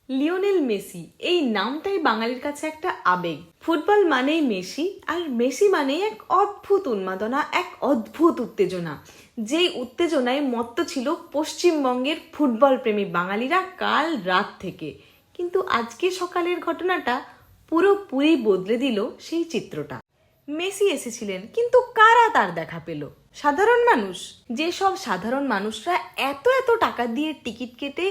Lionel Messi এই নামটাই বাঙালির কাছে একটা আবেগ। ফুটবল মানেই মেসি, আর মেসি মানেই এক অদ্ভুত উন্মাদনা, এক অদ্ভুত উত্তেজনা। যেই উত্তেজনায় মত্ত ছিল পশ্চিমবঙ্গের ফুটবল প্রেমী বাঙালিরা কাল রাত থেকে। কিন্তু আজকে সকালের ঘটনাটা পুরোপুরি বদলে দিল সেই চিত্রটা। মেসি এসেছিলেন, কিন্তু কারা তার দেখা পেল? সাধারণ মানুষ। যেসব সাধারণ মানুষরা এত এত টাকা দিয়ে টিকিট কেটে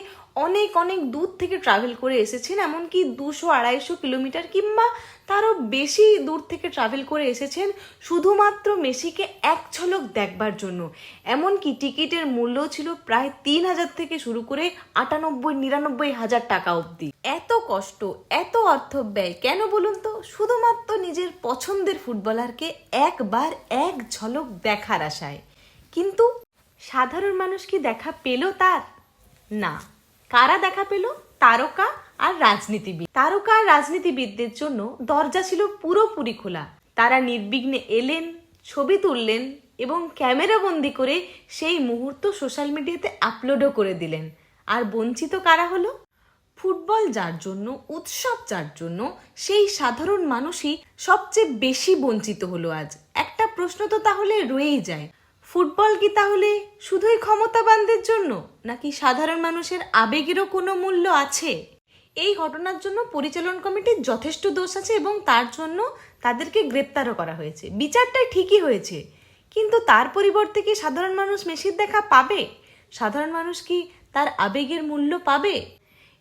অনেক অনেক দূর থেকে ট্রাভেল করে এসেছেন, এমনকি 200-250 কিলোমিটার কিংবা তারও বেশি দূর থেকে ট্রাভেল করে এসেছেন শুধুমাত্র মেসিকে এক ঝলক দেখবার জন্য। এমনকি টিকিটের মূল্য ছিল প্রায় 3,000 থেকে শুরু করে 98-99,000 টাকা অবধি। এত কষ্ট, এত অর্থ ব্যয় কেন বলুন তো? শুধুমাত্র নিজের পছন্দের ফুটবলারকে একবার এক ঝলক দেখার আশায়। কিন্তু সাধারণ মানুষ কি দেখা পেল তার? না। কারা দেখা পেল? তারকা আর রাজনীতিবিদ। তারকা আর রাজনীতিবিদদের জন্য দরজা ছিল পুরোপুরি খোলা। তারা নির্বিঘ্নে এলেন, ছবি তুললেন এবং ক্যামেরাবন্দি করে সেই মুহূর্ত সোশ্যাল মিডিয়াতে আপলোডও করে দিলেন। আর বঞ্চিত কারা হলো? ফুটবল যার জন্য, উৎসব যার জন্য, সেই সাধারণ মানুষই সবচেয়ে বেশি বঞ্চিত হলো আজ। একটা প্রশ্ন তো তাহলে রয়েই যায়, ফুটবল কি তাহলে শুধুই ক্ষমতাবানদের জন্য, নাকি সাধারণ মানুষের আবেগেরও কোনো মূল্য আছে? এই ঘটনার জন্য পরিচালন কমিটির যথেষ্ট দোষ আছে এবং তার জন্য তাদেরকে গ্রেপ্তারও করা হয়েছে। বিচারটাই ঠিকই হয়েছে, কিন্তু তার পরিবর্তে কি সাধারণ মানুষ মেসির দেখা পাবে? সাধারণ মানুষ কি তার আবেগের মূল্য পাবে?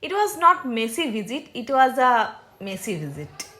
It was not Messi visit, it was a Messi visit.